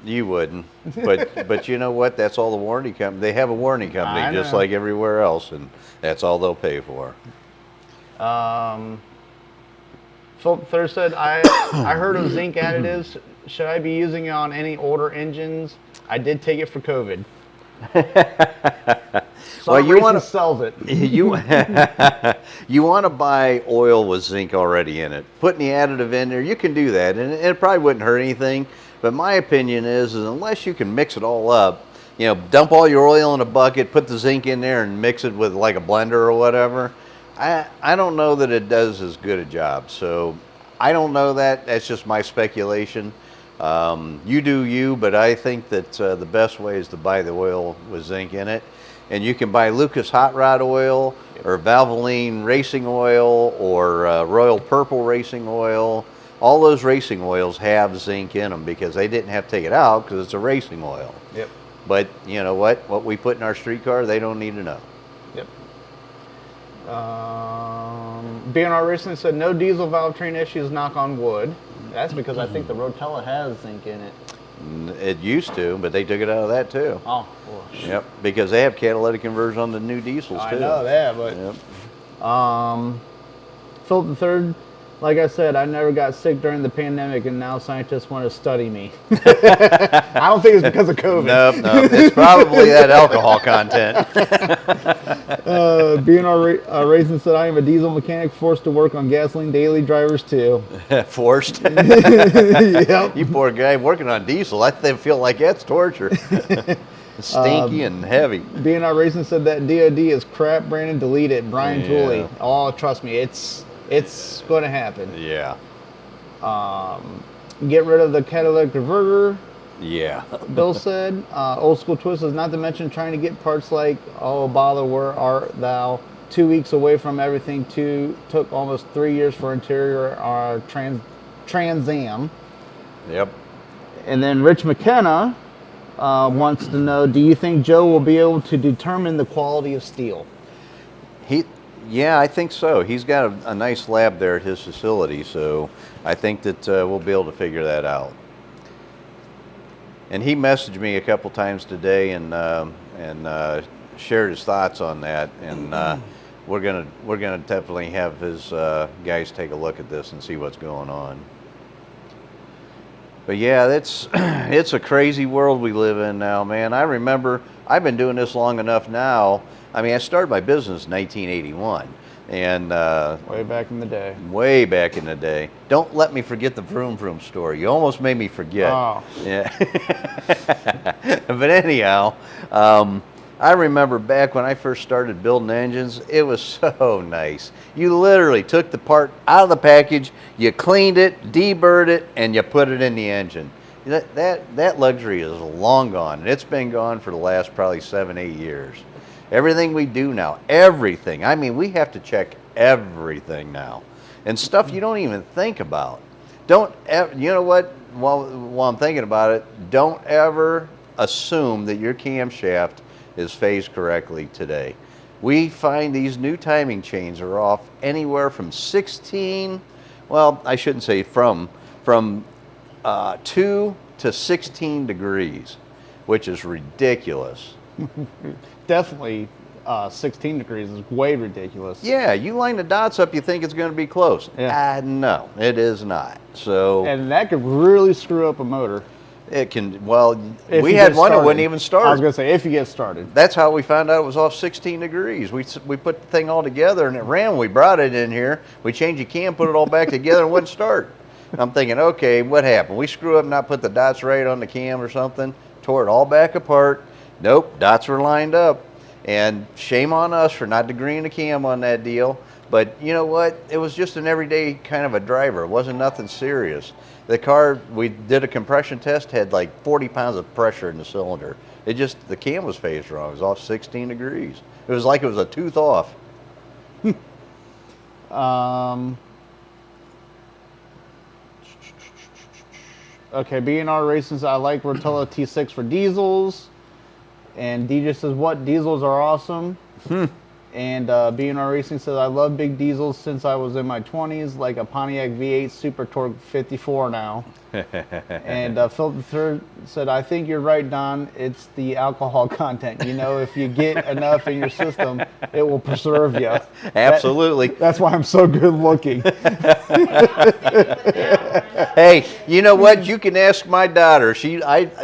You wouldn't, but you know what? That's all the warranty company. They have a warranty company just know. like everywhere else, and that's all they'll pay for. Philip Thur said, I heard of zinc additives. Should I be using it on any older engines? I did take it for COVID. Well, you want to sells it. you want to buy oil with zinc already in it. Putting the additive in there, you can do that, and it probably wouldn't hurt anything. But my opinion is unless you can mix it all up, you know, dump all your oil in a bucket, put the zinc in there, and mix it with like a blender or whatever. I don't know that it does as good a job. So I don't know that. That's just my speculation. You do you, but I think that the best way is to buy the oil with zinc in it. And you can buy Lucas Hot Rod Oil or Valvoline Racing Oil or Royal Purple Racing Oil. All those racing oils have zinc in them because they didn't have to take it out because it's a racing oil. Yep. But you know what we put in our street car, they don't need to know. Yep. BNR Racing said no diesel valve train issues, knock on wood. That's because I think the Rotella has zinc in it. It used to, but they took it out of that too. Oh, well, Yep, because they have catalytic conversion on the new diesels too. I know that, but Yep. Philip the Third, like I said, I never got sick during the pandemic, and now scientists want to study me. I don't think it's because of COVID. No, it's probably that alcohol content. BNR Racing said, I am a diesel mechanic forced to work on gasoline daily drivers too. Forced. Yep. You poor guy working on diesel. I feel like that's torture. Stinky and heavy. BNR Racing said that DOD is crap. Brandon, delete it. Brian Yeah. Tooley. Oh, trust me, it's going to happen. Yeah. Get rid of the catalytic converter. Yeah. Bill said, old school twist is not to mention trying to get parts like, oh, bother, where art thou? 2 weeks away from everything, took almost 3 years for interior Trans Am. Yep. And then Rich McKenna wants to know, do you think Joe will be able to determine the quality of steel? Yeah, I think so. He's got a nice lab there at his facility, so I think that we'll be able to figure that out. And he messaged me a couple times today and shared his thoughts on that. And we're gonna definitely have his guys take a look at this and see what's going on. But yeah, it's a crazy world we live in now, man. I remember I've been doing this long enough now. I mean, I started my business in 1981, and Way back in the day. way back in the day. Don't let me forget the Vroom Vroom story. You almost made me forget. Oh. Yeah. But anyhow, I remember back when I first started building engines, it was so nice. You literally took the part out of the package, you cleaned it, deburred it, and you put it in the engine. That luxury is long gone, and it's been gone for the last probably 7-8 years. Everything we do now, everything. I mean, we have to check everything now, and stuff you don't even think about. You know what? While I'm thinking about it, don't ever assume that your camshaft is phased correctly today. We find these new timing chains are off anywhere from 16. Well, I shouldn't say from 2 to 16 degrees, which is ridiculous. Definitely 16 degrees is way ridiculous. Yeah, you line the dots up, you think it's going to be close. Yeah. No, it is not. So And that could really screw up a motor. it can. Well, If we you had get one that started. wouldn't even I was start. going to say, if you get started. That's how we found out it was off 16 degrees. We put the thing all together and it ran. We brought it in here. We changed the cam, put it all back together, and wouldn't start. I'm thinking, okay, what happened? We screw up and not put the dots right on the cam or something, tore it all back apart. Nope, dots were lined up. And shame on us for not degreeing the cam on that deal. But you know what? It was just an everyday kind of a driver. It wasn't nothing serious. The car, we did a compression test, had like 40 pounds of pressure in the cylinder. The cam was phased wrong. It was off 16 degrees. It was like it was a tooth off. Okay, B&R Racing says, I like Rotella T6 for diesels. And DJ says, what? Diesels are awesome. And B&R Racing says, I love big diesels since I was in my 20s, like a Pontiac V8 Super Torque 54 now. And Philip III said, I think you're right, Don. It's the alcohol content. You know, if you get enough in your system, it will preserve you. Absolutely. That's why I'm so good looking. Hey, you know what? You can ask my daughter.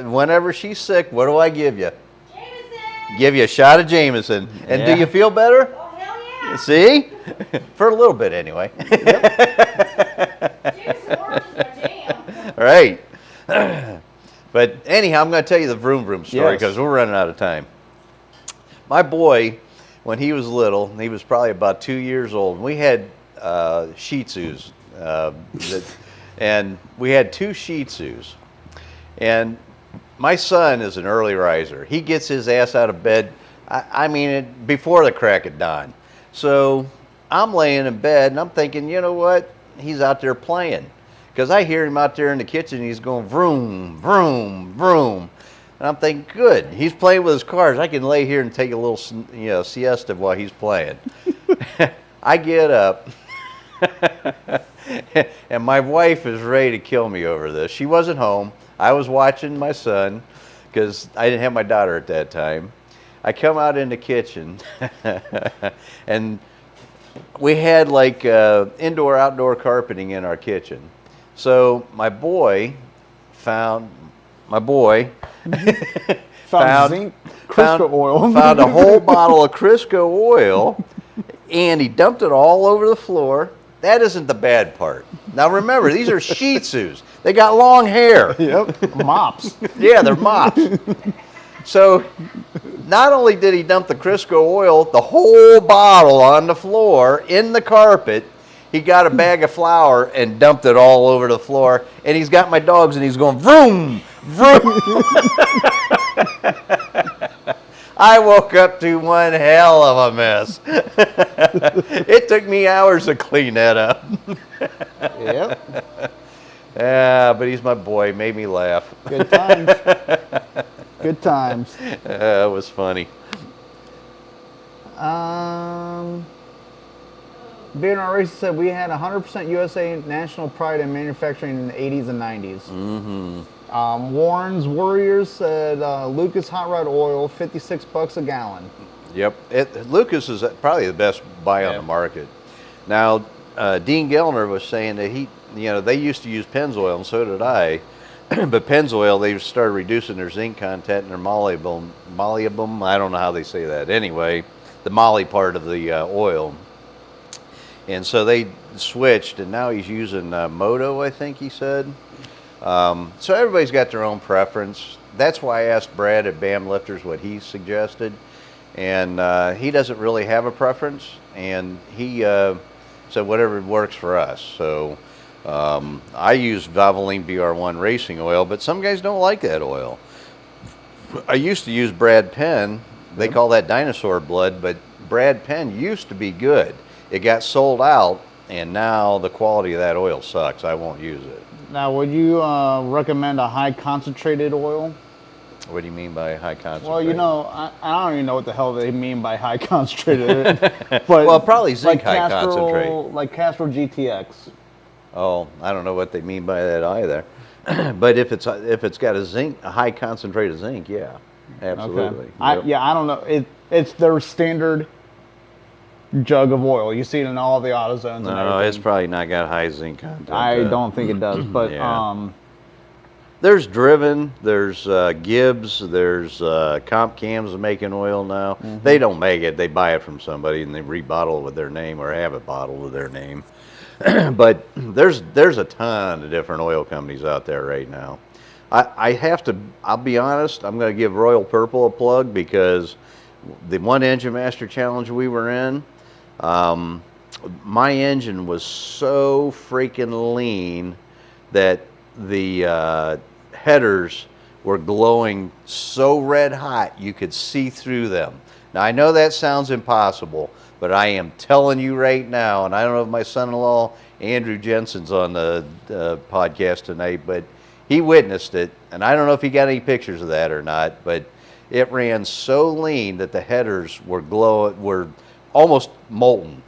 Whenever she's sick, what do I give you? Jameson! Give you a shot of Jameson. And do you feel better? Oh, hell yeah! See? For a little bit anyway. Jameson orange is my jam. Right. But anyhow, I'm going to tell you the Vroom Vroom story Yes. because we're running out of time. My boy, when he was little, he was probably about 2 years old. We had Shih Tzus, and we had 2 Shih Tzus. And my son is an early riser. He gets his ass out of bed, before the crack of dawn. So I'm laying in bed, and I'm thinking, you know what? He's out there playing. Because I hear him out there in the kitchen, he's going vroom, vroom, vroom. And I'm thinking, good, he's playing with his cars. I can lay here and take a little, siesta while he's playing. I get up, and my wife is ready to kill me over this. She wasn't home. I was watching my son because I didn't have my daughter at that time. I come out in the kitchen, and we had like indoor-outdoor carpeting in our kitchen. So my boy found Zinc Crisco oil. found a whole bottle of Crisco oil, and he dumped it all over the floor. That isn't the bad part. Now remember, these are Shih Tzus. They got long hair. Yep, mops. Yeah, they're mops. So not only did he dump the Crisco oil, the whole bottle on the floor, in the carpet, he got a bag of flour and dumped it all over the floor. And he's got my dogs and he's going vroom, vroom. I woke up to one hell of a mess. It took me hours to clean that up. Yep. Yeah, but he's my boy. Made me laugh. Good times. Good times. It was funny. BNR Racing said we had 100% USA national pride in manufacturing in the 80s and 90s. Mm-hmm. Warren's Warriors said Lucas Hot Rod Oil, $56 a gallon. Yep. Lucas is probably the best buy on the market. Now, Dean Gellner was saying that they used to use Pennzoil, and so did I. But Pennzoil, they started reducing their zinc content and their molybdenum. I don't know how they say that. Anyway, the moly part of the oil. And so they switched, and now he's using Moto, I think he said. So everybody's got their own preference. That's why I asked Brad at BAM Lifters what he suggested. And he doesn't really have a preference. And he said whatever works for us. So I use Valvoline VR1 racing oil, but some guys don't like that oil. I used to use Brad Penn. They call that dinosaur blood, but Brad Penn used to be good. It got sold out, and now the quality of that oil sucks. I won't use it. Now, would you recommend a high concentrated oil? What do you mean by high concentrate? Well, I don't even know what the hell they mean by high concentrated. But well, probably zinc like high concentrate. Like Castrol GTX. Oh, I don't know what they mean by that either. But if it's got a high concentrate of zinc, yeah, absolutely. Okay. Yep. I don't know. It's their standard jug of oil. You see it in all the AutoZones. And No, it's probably not got high zinc content. I don't think it does, but Yeah. There's Driven, there's Gibbs, there's Comp Cams making oil now. They don't make it; they buy it from somebody and they rebottle it with their name or have it bottled with their name. But there's a ton of different oil companies out there right now. I'll be honest, I'm going to give Royal Purple a plug because the one Engine Master Challenge we were in, my engine was so freaking lean that the headers were glowing so red hot you could see through them. Now I know that sounds impossible, but I am telling you right now, and I don't know if my son-in-law Andrew Jensen's on the podcast tonight, but he witnessed it, and I don't know if he got any pictures of that or not, but it ran so lean that the headers were almost molten.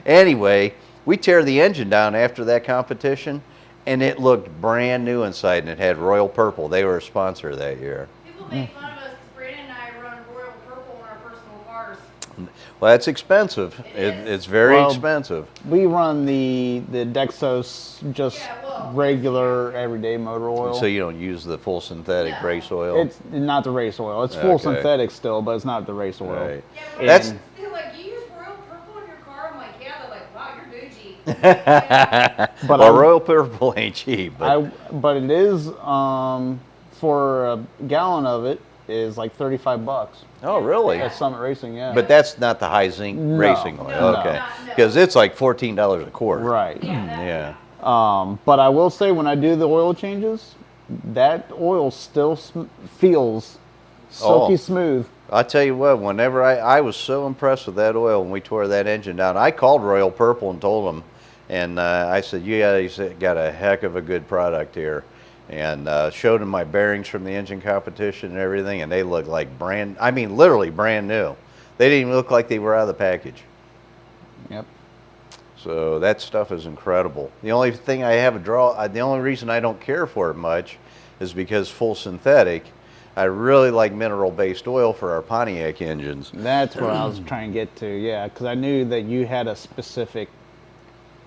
Anyway, we tear the engine down after that competition, and it looked brand new inside, and it had Royal Purple. They were a sponsor that year. People make fun of us because Brandon and I run Royal Purple in our personal cars. Well, that's expensive. It's very expensive. we run the Dexos just regular everyday motor oil. So you don't use the full synthetic race oil? It's not the race oil. It's full synthetic still, but it's not the race oil. Right. Yeah, That's they're like, you use Royal Purple in your car? I'm like, yeah. They're like, wow, you're bougie. But well, Royal Purple ain't cheap. But but it is for a gallon of it is like $35. oh, really? At Summit Racing, yeah. But that's not the high zinc racing oil. No, Okay. no. Because it's like $14 a quart. right. Yeah. But I will say when I do the oil changes, that oil still feels silky smooth. I'll tell you what, whenever I was so impressed with that oil when we tore that engine down, I called Royal Purple and told them, and I said, you guys got a heck of a good product here. and showed them my bearings from the engine competition and everything, and they looked like literally brand new. They didn't even look like they were out of the package. Yep. So that stuff is incredible. The only thing I have the only reason I don't care for it much is because full synthetic, I really like mineral-based oil for our Pontiac engines. That's what I was trying to get to, yeah, because I knew that you had a specific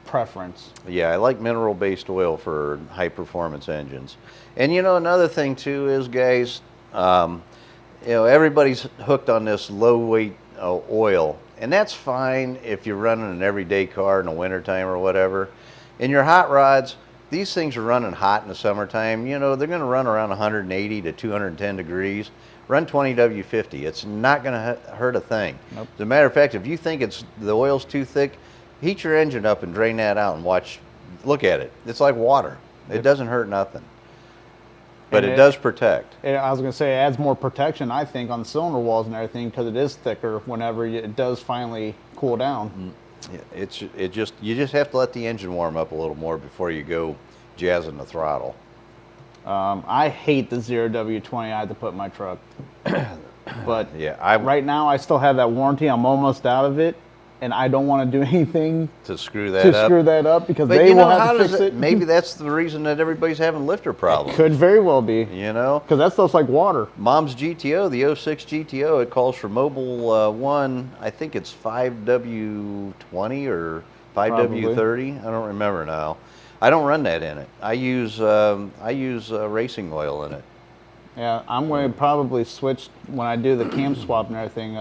preference. Yeah, I like mineral-based oil for high-performance engines. And you know, another thing too is, guys, you know, everybody's hooked on this low-weight oil, and that's fine if you're running an everyday car in the wintertime or whatever. In your hot rods, these things are running hot in the summertime. You know, they're going to run around 180 to 210 degrees. Run 20W50. It's not going to hurt a thing. Nope. As a matter of fact, if you think the oil's too thick, heat your engine up and drain that out and look at it. It's like water. It doesn't hurt nothing. But it does protect. I was going to say it adds more protection, I think, on the cylinder walls and everything because it is thicker whenever it does finally cool down. Yeah, you just have to let the engine warm up a little more before you go jazzing the throttle. I hate the 0W20 I had to put in my truck. But yeah, right now I still have that warranty. I'm almost out of it, and I don't want to do anything to screw that up because but they you know, will have how to does fix it. Maybe that's the reason that everybody's having lifter problems. Could very well be. You know? Because that stuff's like water. Mom's GTO, the 06 GTO, it calls for Mobile 1, I think it's 5W20 or 5W30. I don't remember now. I don't run that in it. I use racing oil in it. Yeah, I'm going to probably switch when I do the cam swap and everything,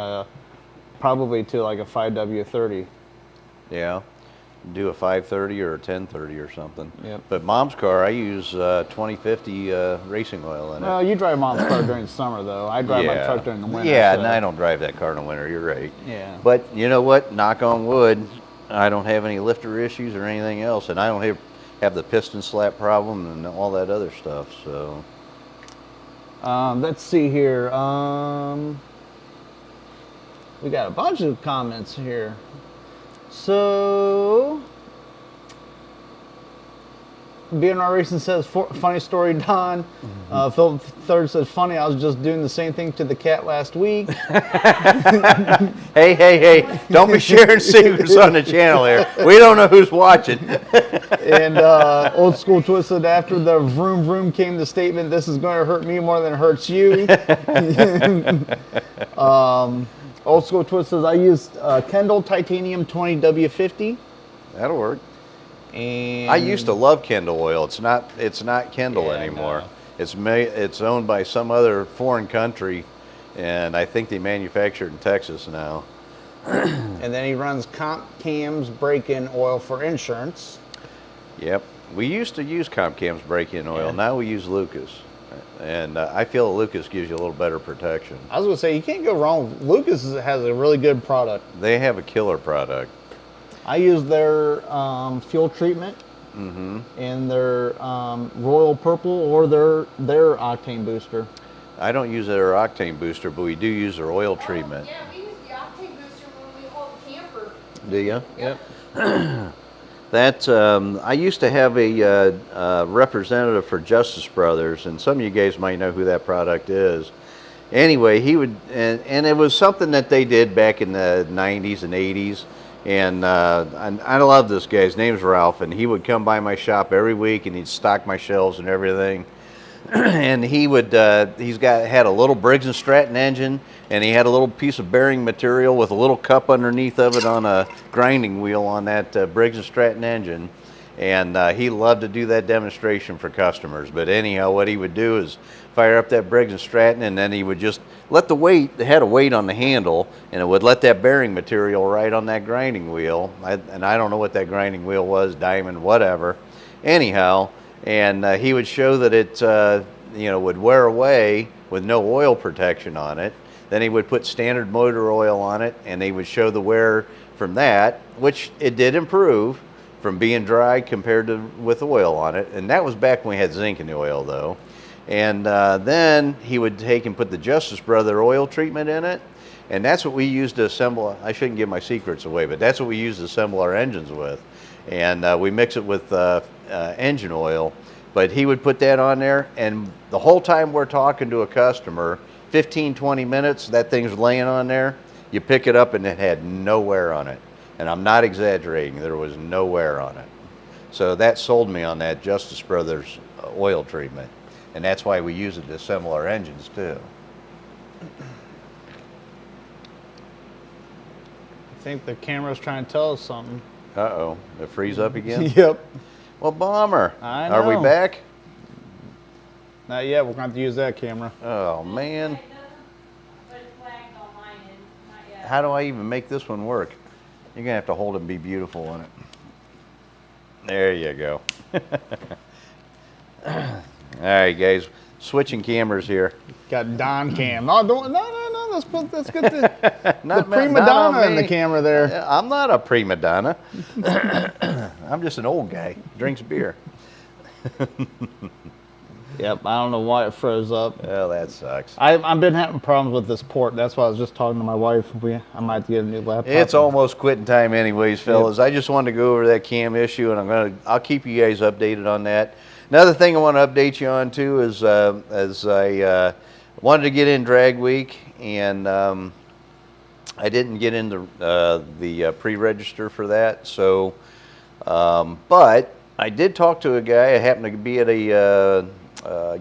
probably to like a 5W30. Yeah, do a 530 or a 1030 or something. Yep. But Mom's car, I use 2050 racing oil in it. Well, you drive Mom's car during the summer, though. I drive my truck during the winter. Yeah, so. and I don't drive that car in the winter. You're right. Yeah. But you know what? Knock on wood, I don't have any lifter issues or anything else, and I don't have the piston slap problem and all that other stuff. So. Let's see here. We got a bunch of comments here. So, BNR Racing says, funny story, Don. Philip III says, funny, I was just doing the same thing to the cat last week. Hey, don't be sharing secrets on the channel here. We don't know who's watching. And Old School Twisted, after the vroom vroom came the statement, this is going to hurt me more than it hurts you. Old School Twist says, I used Kendall Titanium 20W50. That'll work. And I used to love Kendall oil. It's not Kendall Yeah, anymore. no. It's owned by some other foreign country, and I think they manufacture it in Texas now. And then he runs comp cams break-in oil for insurance. Yep. We used to use Comp Cam's break-in oil. Yeah. Now we use Lucas. And I feel Lucas gives you a little better protection. I was going to say, you can't go wrong. Lucas has a really good product. They have a killer product. I use their fuel treatment and their Royal Purple or their octane booster. I don't use their octane booster, but we do use their oil treatment. Yeah, we use the octane booster when we haul the camper. Do you? Yep. That I used to have a representative for Justice Brothers, and some of you guys might know who that product is. Anyway, he would, and it was something that they did back in the 90s and 80s. And I love this guy. His name's Ralph, and he would come by my shop every week, and he'd stock my shelves and everything. And he would, had a little Briggs & Stratton engine, and he had a little piece of bearing material with a little cup underneath of it on a grinding wheel on that Briggs & Stratton engine. And he loved to do that demonstration for customers. But anyhow, what he would do is fire up that Briggs & Stratton, and then he would just let it had a weight on the handle, and it would let that bearing material right on that grinding wheel. And I don't know what that grinding wheel was, diamond, whatever. Anyhow, and he would show that it would wear away with no oil protection on it. Then he would put standard motor oil on it, and they would show the wear from that, which it did improve from being dry compared to with oil on it. And that was back when we had zinc in the oil, though. And then he would take and put the Justice Brother oil treatment in it, and that's what we used to assemble. I shouldn't give my secrets away, but that's what we used to assemble our engines with. And we mix it with engine oil, But he would put that on there, and the whole time we're talking to a customer, 15, 20 minutes, that thing's laying on there. You pick it up and it had no wear on it. And I'm not exaggerating, there was no wear on it. So that sold me on that Justice Brothers oil treatment. And that's why we use it to assemble our engines too. I think the camera's trying to tell us something. Uh-oh, it freeze up again? Yep. Well, bummer. I Are we know. back? Not yet. We're going to have to use that camera. Oh, man. But it's flagged on mine and not yet. How do I even make this one work? You're gonna have to hold it and be beautiful on it. There you go. All right, guys, switching cameras here. Got Don cam. No, don't. No. Let's get the Not prima not on donna in the me. camera there. I'm not a prima donna. I'm just an old guy. Drinks beer. Yep. I don't know why it froze up. Well, that sucks. I've been having problems with this port. That's why I was just talking to my wife. I might have to get a new laptop. It's almost quitting time anyways, fellas. I just wanted to go over that cam issue, and I'll keep you guys updated on that. Another thing I want to update you on too is as I wanted to get in drag week, and I didn't get into the pre-register for that. So, but I did talk to a guy. I happened to be at a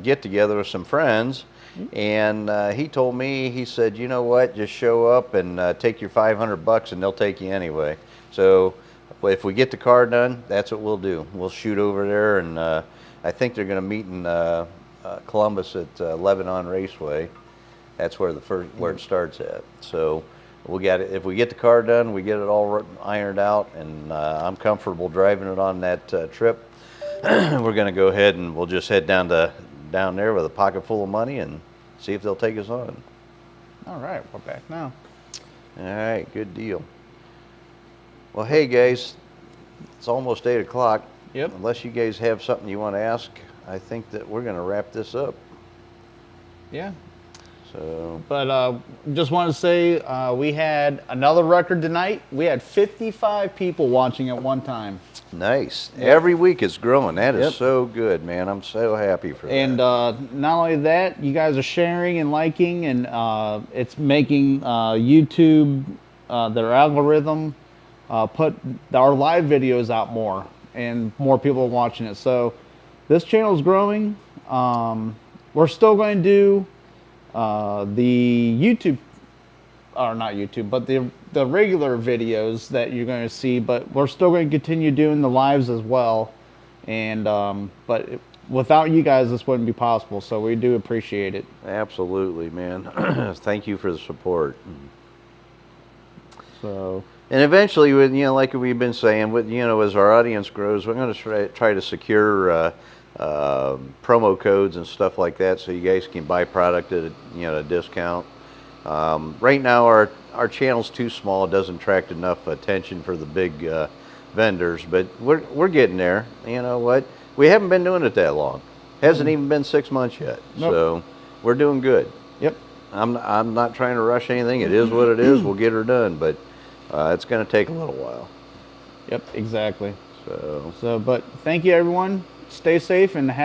get together with some friends, and he told me, he said, you know what, just show up and take your $500 and they'll take you anyway. So if we get the car done, that's what we'll do. We'll shoot over there, and I think they're going to meet in Columbus at Lebanon Raceway. That's where where it starts at. So we got it. If we get the car done, we get it all ironed out, and I'm comfortable driving it on that trip. We're going to go ahead and we'll just head down there with a pocket full of money and see if they'll take us on. All right, we're back now. All right, good deal. Well, hey guys, it's almost 8 o'clock. Yep. Unless you guys have something you want to ask, I think that we're going to wrap this up. Yeah. So, But just want to say we had another record tonight. We had 55 people watching at one time. nice. Every week it's growing. That is Yep. so good, man. I'm so happy for And that. not only that, you guys are sharing and liking, and it's making YouTube, their algorithm, put our live videos out more, and more people are watching it. So this channel is growing. We're still going to do the YouTube, or not YouTube, but the regular videos that you're going to see, but we're still going to continue doing the lives as well. And without you guys, this wouldn't be possible, so we do appreciate it. Absolutely, man. Thank you for the support. So And eventually, with, you know, like we've been saying, with, you know, as our audience grows, we're going to try to secure promo codes and stuff like that, so you guys can buy product at a discount. Right now, our channel's too small; it doesn't attract enough attention for the big vendors. But we're getting there. You know what? We haven't been doing it that long. Hasn't even been 6 months yet. Nope. So we're doing good. yep. I'm not trying to rush anything. It is what it is. We'll get her done, but it's going to take a little while. Yep, exactly. So. So, but thank you, everyone. Stay safe and have